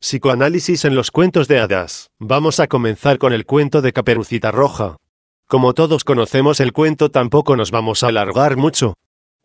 Psicoanálisis en los cuentos de hadas. Vamos a comenzar con el cuento de Caperucita Roja. Como todos conocemos el cuento, tampoco nos vamos a alargar mucho.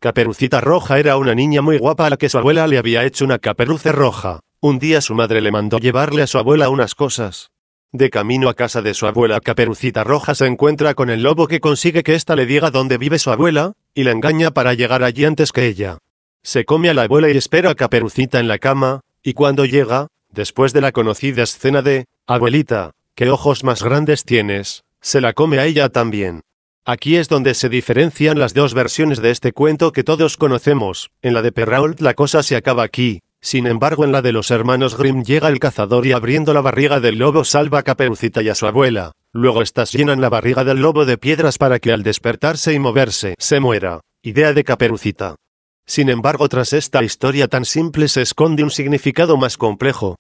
Caperucita Roja era una niña muy guapa a la que su abuela le había hecho una caperuza roja. Un día su madre le mandó llevarle a su abuela unas cosas. De camino a casa de su abuela, Caperucita Roja se encuentra con el lobo, que consigue que ésta le diga dónde vive su abuela, y la engaña para llegar allí antes que ella. Se come a la abuela y espera a Caperucita en la cama, y cuando llega, después de la conocida escena de «Abuelita, ¿qué ojos más grandes tienes?», se la come a ella también. Aquí es donde se diferencian las dos versiones de este cuento que todos conocemos. En la de Perrault la cosa se acaba aquí. Sin embargo, en la de los hermanos Grimm llega el cazador y, abriendo la barriga del lobo, salva a Caperucita y a su abuela. Luego estas llenan la barriga del lobo de piedras para que al despertarse y moverse, se muera. Idea de Caperucita. Sin embargo, tras esta historia tan simple se esconde un significado más complejo.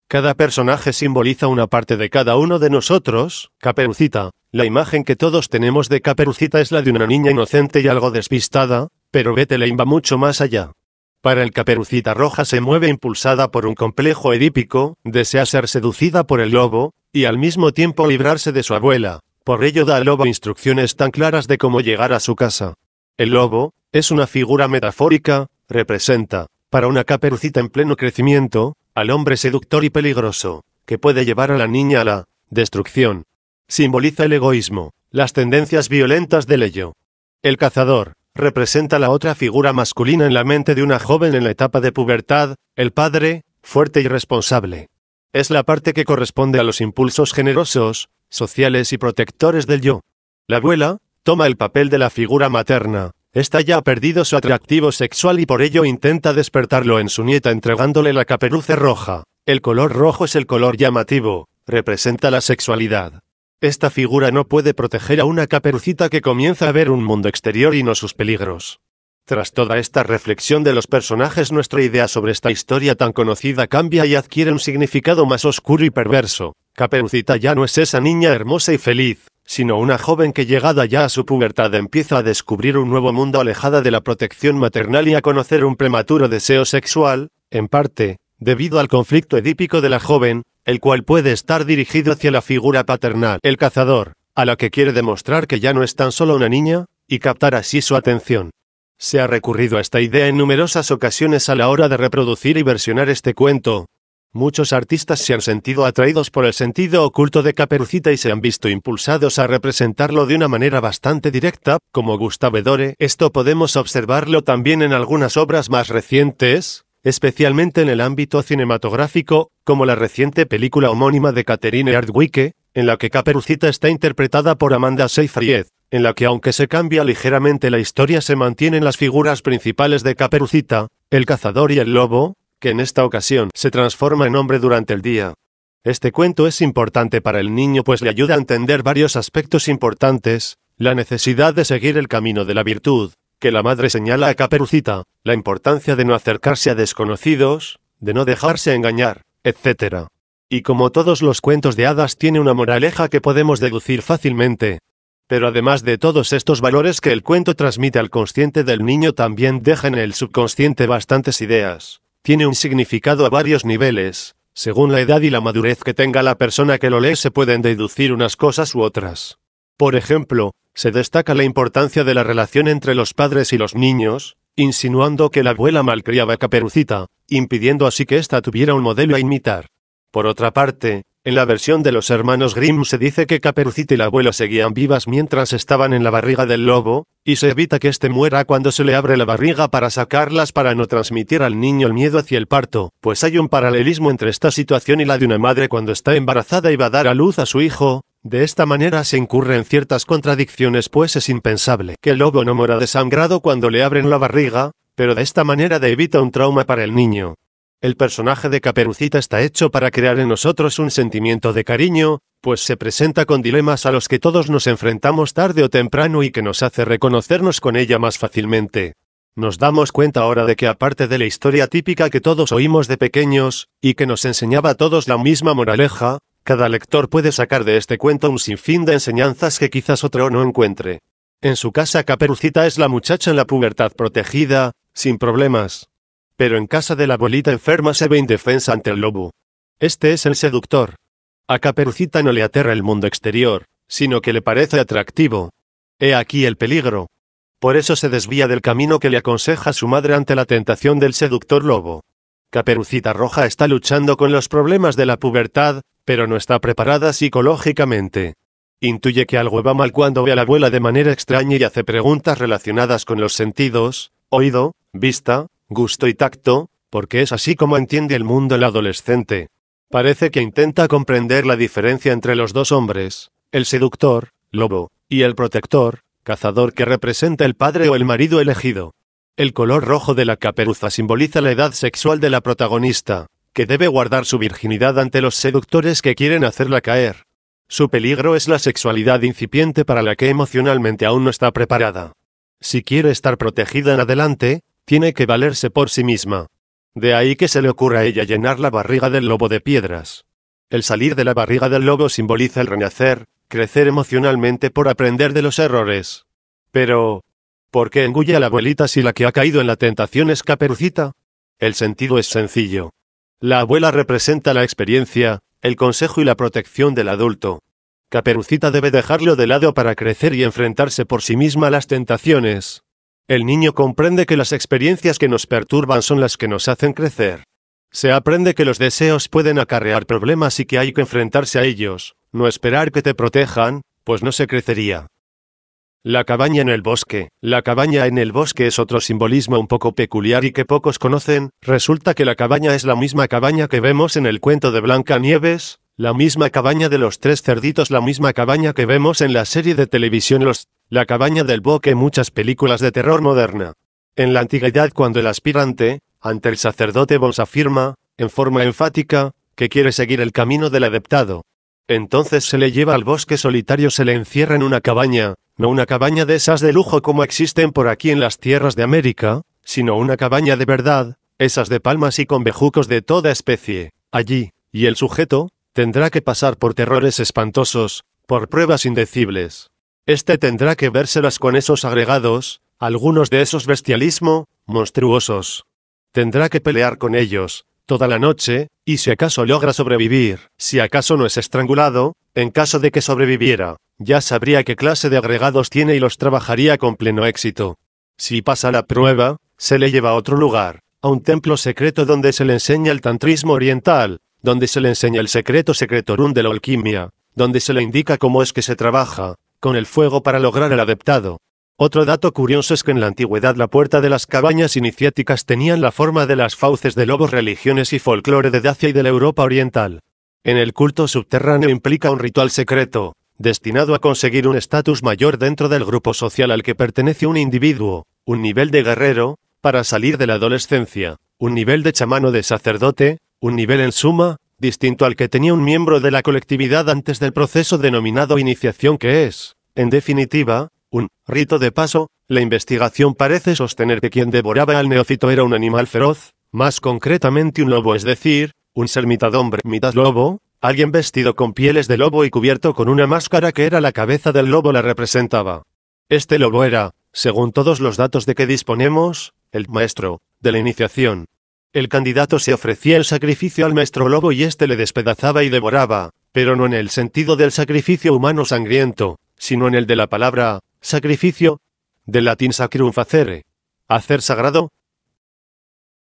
Cada personaje simboliza una parte de cada uno de nosotros. Caperucita. La imagen que todos tenemos de Caperucita es la de una niña inocente y algo despistada, pero Bethlehem va mucho más allá. Para el Caperucita Roja se mueve impulsada por un complejo edípico, desea ser seducida por el lobo, y al mismo tiempo librarse de su abuela. Por ello da al lobo instrucciones tan claras de cómo llegar a su casa. El lobo es una figura metafórica, representa, para una Caperucita en pleno crecimiento, al hombre seductor y peligroso, que puede llevar a la niña a la destrucción. Simboliza el egoísmo, las tendencias violentas del ello. El cazador representa la otra figura masculina en la mente de una joven en la etapa de pubertad, el padre, fuerte y responsable. Es la parte que corresponde a los impulsos generosos, sociales y protectores del yo. La abuela toma el papel de la figura materna. Esta ya ha perdido su atractivo sexual y por ello intenta despertarlo en su nieta entregándole la caperuza roja. El color rojo es el color llamativo, representa la sexualidad. Esta figura no puede proteger a una Caperucita que comienza a ver un mundo exterior y no sus peligros. Tras toda esta reflexión de los personajes, nuestra idea sobre esta historia tan conocida cambia y adquiere un significado más oscuro y perverso. Caperucita ya no es esa niña hermosa y feliz, sino una joven que, llegada ya a su pubertad, empieza a descubrir un nuevo mundo alejada de la protección maternal y a conocer un prematuro deseo sexual, en parte, debido al conflicto edípico de la joven, el cual puede estar dirigido hacia la figura paternal, el cazador, a la que quiere demostrar que ya no es tan solo una niña, y captar así su atención. Se ha recurrido a esta idea en numerosas ocasiones a la hora de reproducir y versionar este cuento. Muchos artistas se han sentido atraídos por el sentido oculto de Caperucita y se han visto impulsados a representarlo de una manera bastante directa, como Gustave Dore. Esto podemos observarlo también en algunas obras más recientes, especialmente en el ámbito cinematográfico, como la reciente película homónima de Catherine Hardwicke, en la que Caperucita está interpretada por Amanda Seyfried, en la que, aunque se cambia ligeramente la historia, se mantienen las figuras principales de Caperucita, el cazador y el lobo, que en esta ocasión se transforma en hombre durante el día. Este cuento es importante para el niño pues le ayuda a entender varios aspectos importantes: la necesidad de seguir el camino de la virtud, que la madre señala a Caperucita, la importancia de no acercarse a desconocidos, de no dejarse engañar, etc. Y como todos los cuentos de hadas, tiene una moraleja que podemos deducir fácilmente. Pero además de todos estos valores que el cuento transmite al consciente del niño, también deja en el subconsciente bastantes ideas. Tiene un significado a varios niveles. Según la edad y la madurez que tenga la persona que lo lee, se pueden deducir unas cosas u otras. Por ejemplo, se destaca la importancia de la relación entre los padres y los niños, insinuando que la abuela malcriaba a Caperucita, impidiendo así que ésta tuviera un modelo a imitar. Por otra parte, en la versión de los hermanos Grimm se dice que Caperucita y la abuela seguían vivas mientras estaban en la barriga del lobo, y se evita que éste muera cuando se le abre la barriga para sacarlas, para no transmitir al niño el miedo hacia el parto, pues hay un paralelismo entre esta situación y la de una madre cuando está embarazada y va a dar a luz a su hijo. De esta manera se incurre en ciertas contradicciones, pues es impensable que el lobo no muera desangrado cuando le abren la barriga, pero de esta manera evita un trauma para el niño. El personaje de Caperucita está hecho para crear en nosotros un sentimiento de cariño, pues se presenta con dilemas a los que todos nos enfrentamos tarde o temprano y que nos hace reconocernos con ella más fácilmente. Nos damos cuenta ahora de que, aparte de la historia típica que todos oímos de pequeños, y que nos enseñaba a todos la misma moraleja, cada lector puede sacar de este cuento un sinfín de enseñanzas que quizás otro no encuentre. En su casa, Caperucita es la muchacha en la pubertad protegida, sin problemas. Pero en casa de la abuelita enferma se ve indefensa ante el lobo. Este es el seductor. A Caperucita no le aterra el mundo exterior, sino que le parece atractivo. He aquí el peligro. Por eso se desvía del camino que le aconseja su madre ante la tentación del seductor lobo. Caperucita Roja está luchando con los problemas de la pubertad, pero no está preparada psicológicamente. Intuye que algo va mal cuando ve a la abuela de manera extraña y hace preguntas relacionadas con los sentidos, oído, vista, gusto y tacto, porque es así como entiende el mundo el adolescente. Parece que intenta comprender la diferencia entre los dos hombres, el seductor, lobo, y el protector, cazador que representa el padre o el marido elegido. El color rojo de la caperuza simboliza la edad sexual de la protagonista, que debe guardar su virginidad ante los seductores que quieren hacerla caer. Su peligro es la sexualidad incipiente para la que emocionalmente aún no está preparada. Si quiere estar protegida en adelante, tiene que valerse por sí misma. De ahí que se le ocurra a ella llenar la barriga del lobo de piedras. El salir de la barriga del lobo simboliza el renacer, crecer emocionalmente por aprender de los errores. Pero, ¿por qué engulle a la abuelita si la que ha caído en la tentación es Caperucita? El sentido es sencillo. La abuela representa la experiencia, el consejo y la protección del adulto. Caperucita debe dejarlo de lado para crecer y enfrentarse por sí misma a las tentaciones. El niño comprende que las experiencias que nos perturban son las que nos hacen crecer. Se aprende que los deseos pueden acarrear problemas y que hay que enfrentarse a ellos, no esperar que te protejan, pues no se crecería. La cabaña en el bosque. La cabaña en el bosque es otro simbolismo un poco peculiar y que pocos conocen. Resulta que la cabaña es la misma cabaña que vemos en el cuento de Blancanieves, la misma cabaña de los tres cerditos, la misma cabaña que vemos en la serie de televisión La cabaña del bosque en muchas películas de terror moderna. En la antigüedad, cuando el aspirante, ante el sacerdote Bons afirma, en forma enfática, que quiere seguir el camino del adeptado, entonces se le lleva al bosque solitario, se le encierra en una cabaña, no una cabaña de esas de lujo como existen por aquí en las tierras de América, sino una cabaña de verdad, esas de palmas y con bejucos de toda especie, allí, y el sujeto tendrá que pasar por terrores espantosos, por pruebas indecibles. Tendrá que vérselas con esos agregados, algunos de esos bestialismo, monstruosos. Tendrá que pelear con ellos, toda la noche, y si acaso logra sobrevivir, si acaso no es estrangulado, en caso de que sobreviviera, ya sabría qué clase de agregados tiene y los trabajaría con pleno éxito. Si pasa la prueba, se le lleva a otro lugar, a un templo secreto donde se le enseña el tantrismo oriental, donde se le enseña el secreto secretorum de la alquimia, donde se le indica cómo es que se trabaja con el fuego para lograr el adeptado. Otro dato curioso es que en la antigüedad la puerta de las cabañas iniciáticas tenían la forma de las fauces de lobos, religiones y folclore de Dacia y de la Europa oriental. En el culto subterráneo implica un ritual secreto, destinado a conseguir un estatus mayor dentro del grupo social al que pertenece un individuo, un nivel de guerrero, para salir de la adolescencia, un nivel de chamán o de sacerdote, un nivel en suma, distinto al que tenía un miembro de la colectividad antes del proceso denominado iniciación, que es, en definitiva, un rito de paso. La investigación parece sostener que quien devoraba al neófito era un animal feroz, más concretamente un lobo, es decir, un ser mitad hombre, mitad lobo, alguien vestido con pieles de lobo y cubierto con una máscara que era la cabeza del lobo la representaba. Este lobo era, según todos los datos de que disponemos, el maestro de la iniciación. El candidato se ofrecía el sacrificio al maestro lobo y éste le despedazaba y devoraba, pero no en el sentido del sacrificio humano sangriento, sino en el de la palabra sacrificio, del latín sacrum facere, hacer sagrado.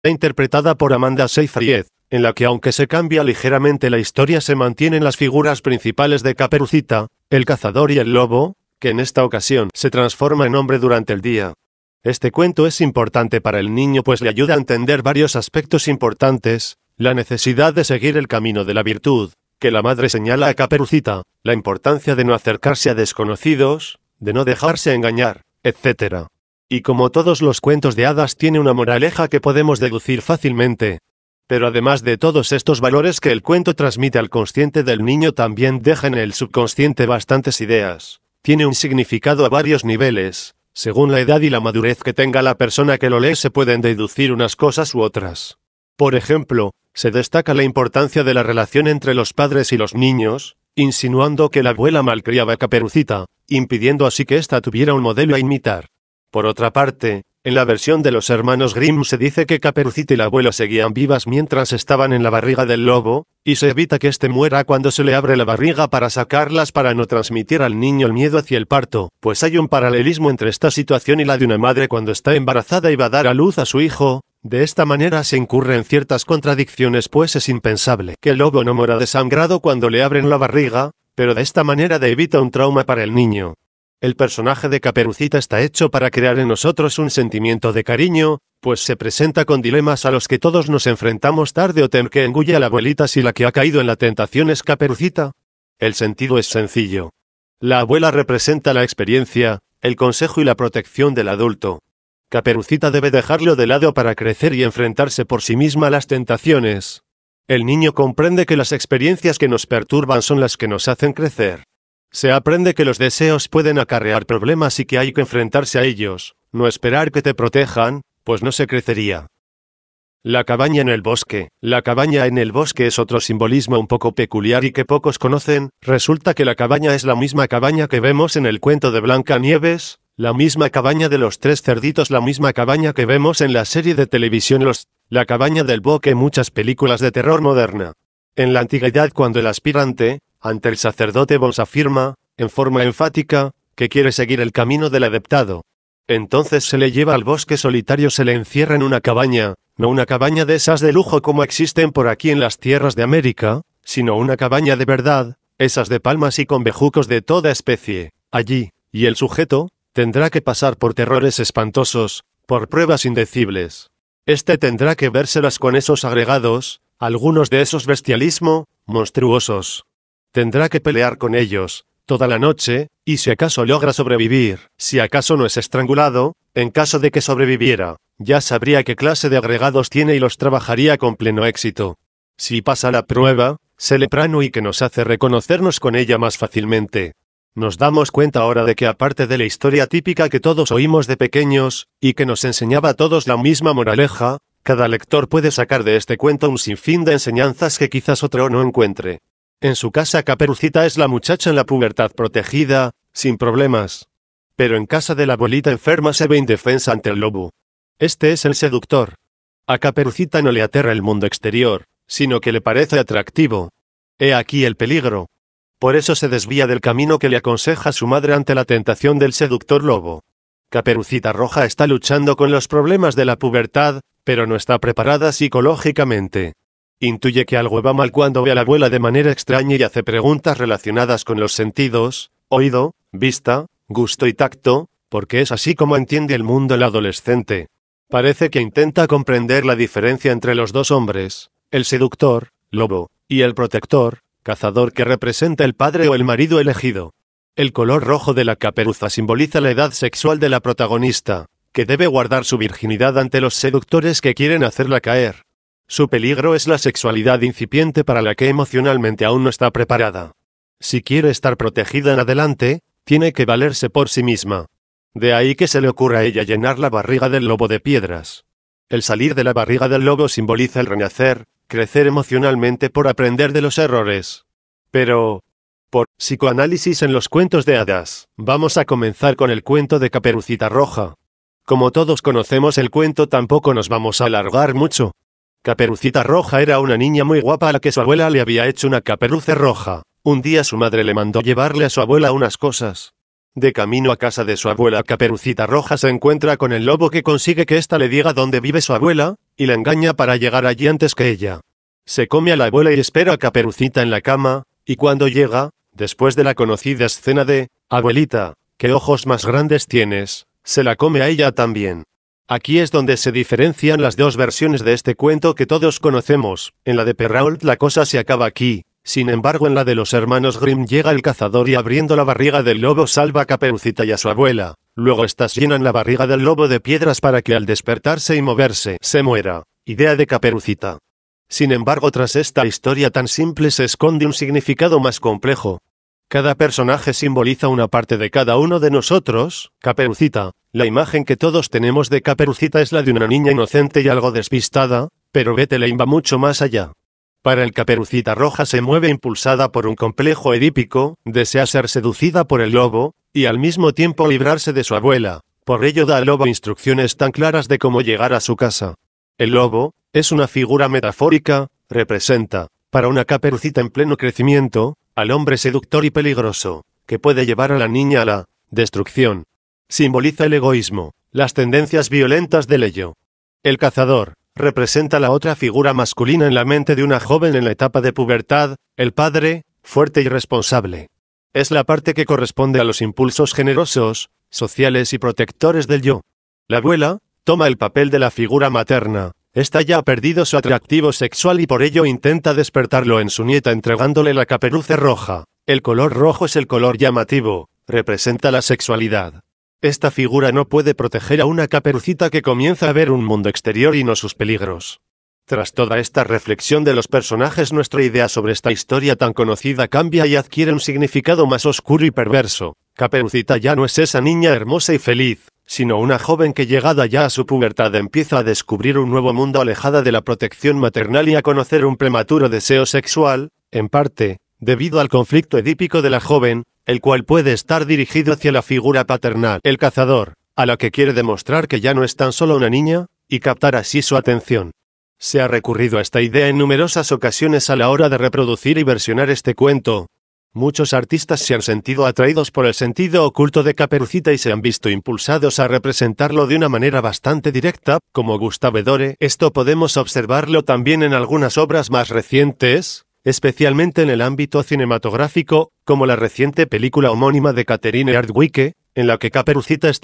Interpretada por Amanda Seyfried, en la que aunque se cambia ligeramente la historia se mantienen las figuras principales de Caperucita, el cazador y el lobo, que en esta ocasión se transforma en hombre durante el día. Este cuento es importante para el niño pues le ayuda a entender varios aspectos importantes: la necesidad de seguir el camino de la virtud, que la madre señala a Caperucita, la importancia de no acercarse a desconocidos, de no dejarse engañar, etc. Y como todos los cuentos de hadas tiene una moraleja que podemos deducir fácilmente. Pero además de todos estos valores que el cuento transmite al consciente del niño, también deja en el subconsciente bastantes ideas. Tiene un significado a varios niveles. Según la edad y la madurez que tenga la persona que lo lee se pueden deducir unas cosas u otras. Por ejemplo, se destaca la importancia de la relación entre los padres y los niños, insinuando que la abuela malcriaba a Caperucita, impidiendo así que ésta tuviera un modelo a imitar. Por otra parte, En la versión de los hermanos Grimm se dice que Caperucita y la abuela seguían vivas mientras estaban en la barriga del lobo, y se evita que éste muera cuando se le abre la barriga para sacarlas para no transmitir al niño el miedo hacia el parto, pues hay un paralelismo entre esta situación y la de una madre cuando está embarazada y va a dar a luz a su hijo. De esta manera se incurre en ciertas contradicciones, pues es impensable que el lobo no muera desangrado cuando le abren la barriga, pero de esta manera evita un trauma para el niño. El personaje de Caperucita está hecho para crear en nosotros un sentimiento de cariño, pues se presenta con dilemas a los que todos nos enfrentamos tarde o temprano. Que engulle a la abuelita si la que ha caído en la tentación es Caperucita. El sentido es sencillo. La abuela representa la experiencia, el consejo y la protección del adulto. Caperucita debe dejarlo de lado para crecer y enfrentarse por sí misma a las tentaciones. El niño comprende que las experiencias que nos perturban son las que nos hacen crecer. Se aprende que los deseos pueden acarrear problemas y que hay que enfrentarse a ellos, no esperar que te protejan, pues no se crecería. La cabaña en el bosque. La cabaña en el bosque es otro simbolismo un poco peculiar y que pocos conocen. Resulta que la cabaña es la misma cabaña que vemos en el cuento de Blancanieves, la misma cabaña de los tres cerditos, la misma cabaña que vemos en la serie de televisión La cabaña del bosque en muchas películas de terror moderna. En la antigüedad, cuando el aspirante, ante el sacerdote Bones afirma, en forma enfática, que quiere seguir el camino del adeptado. Entonces se le lleva al bosque solitario, se le encierra en una cabaña, no una cabaña de esas de lujo como existen por aquí en las tierras de América, sino una cabaña de verdad, esas de palmas y con bejucos de toda especie, allí, y el sujeto, tendrá que pasar por terrores espantosos, por pruebas indecibles. Tendrá que vérselas con esos agregados, algunos de esos bestialismo, monstruosos. Tendrá que pelear con ellos, toda la noche, y si acaso logra sobrevivir, si acaso no es estrangulado, en caso de que sobreviviera, ya sabría qué clase de agregados tiene y los trabajaría con pleno éxito. Si pasa la prueba, se le prano y que nos hace reconocernos con ella más fácilmente. Nos damos cuenta ahora de que aparte de la historia típica que todos oímos de pequeños, y que nos enseñaba a todos la misma moraleja, cada lector puede sacar de este cuento un sinfín de enseñanzas que quizás otro no encuentre. En su casa Caperucita es la muchacha en la pubertad protegida, sin problemas. Pero en casa de la abuelita enferma se ve indefensa ante el lobo. Este es el seductor. A Caperucita no le aterra el mundo exterior, sino que le parece atractivo. He aquí el peligro. Por eso se desvía del camino que le aconseja su madre ante la tentación del seductor lobo. Caperucita Roja está luchando con los problemas de la pubertad, pero no está preparada psicológicamente. Intuye que algo va mal cuando ve a la abuela de manera extraña y hace preguntas relacionadas con los sentidos, oído, vista, gusto y tacto, porque es así como entiende el mundo el adolescente. Parece que intenta comprender la diferencia entre los dos hombres, el seductor, lobo, y el protector, cazador, que representa el padre o el marido elegido. El color rojo de la caperuza simboliza la edad sexual de la protagonista, que debe guardar su virginidad ante los seductores que quieren hacerla caer. Su peligro es la sexualidad incipiente para la que emocionalmente aún no está preparada. Si quiere estar protegida en adelante, tiene que valerse por sí misma. De ahí que se le ocurra a ella llenar la barriga del lobo de piedras. El salir de la barriga del lobo simboliza el renacer, crecer emocionalmente por aprender de los errores. Pero, por psicoanálisis en los cuentos de hadas, vamos a comenzar con el cuento de Caperucita Roja. Como todos conocemos el cuento, tampoco nos vamos a alargar mucho. Caperucita Roja era una niña muy guapa a la que su abuela le había hecho una caperuza roja. Un día su madre le mandó llevarle a su abuela unas cosas. De camino a casa de su abuela, Caperucita Roja se encuentra con el lobo, que consigue que ésta le diga dónde vive su abuela, y la engaña para llegar allí antes que ella. Se come a la abuela y espera a Caperucita en la cama, y cuando llega, después de la conocida escena de «Abuelita, ¿qué ojos más grandes tienes?», se la come a ella también. Aquí es donde se diferencian las dos versiones de este cuento que todos conocemos. En la de Perrault la cosa se acaba aquí. Sin embargo, en la de los hermanos Grimm llega el cazador y abriendo la barriga del lobo salva a Caperucita y a su abuela. Luego estas llenan la barriga del lobo de piedras para que al despertarse y moverse, se muera. Idea de Caperucita. Sin embargo, tras esta historia tan simple se esconde un significado más complejo. Cada personaje simboliza una parte de cada uno de nosotros. Caperucita. La imagen que todos tenemos de Caperucita es la de una niña inocente y algo despistada, pero Bethlehem va mucho más allá. Para el Caperucita Roja se mueve impulsada por un complejo edípico, desea ser seducida por el lobo, y al mismo tiempo librarse de su abuela, Por ello da al lobo instrucciones tan claras de cómo llegar a su casa. El lobo es una figura metafórica, representa, para una Caperucita en pleno crecimiento, al hombre seductor y peligroso, que puede llevar a la niña a la destrucción. Simboliza el egoísmo, las tendencias violentas del ello. El cazador representa la otra figura masculina en la mente de una joven en la etapa de pubertad, el padre, fuerte y responsable. Es la parte que corresponde a los impulsos generosos, sociales y protectores del yo. La abuela toma el papel de la figura materna. Esta ya ha perdido su atractivo sexual y por ello intenta despertarlo en su nieta entregándole la caperuza roja. El color rojo es el color llamativo, representa la sexualidad. Esta figura no puede proteger a una Caperucita que comienza a ver un mundo exterior y no sus peligros. Tras toda esta reflexión de los personajes, nuestra idea sobre esta historia tan conocida cambia y adquiere un significado más oscuro y perverso. Caperucita ya no es esa niña hermosa y feliz, sino una joven que llegada ya a su pubertad empieza a descubrir un nuevo mundo alejada de la protección maternal y a conocer un prematuro deseo sexual, en parte, debido al conflicto edípico de la joven, el cual puede estar dirigido hacia la figura paternal, el cazador, a la que quiere demostrar que ya no es tan solo una niña, y captar así su atención. Se ha recurrido a esta idea en numerosas ocasiones a la hora de reproducir y versionar este cuento. Muchos artistas se han sentido atraídos por el sentido oculto de Caperucita y se han visto impulsados a representarlo de una manera bastante directa, como Gustave Dore. Esto podemos observarlo también en algunas obras más recientes, especialmente en el ámbito cinematográfico, como la reciente película homónima de Catherine Hardwicke, en la que Caperucita está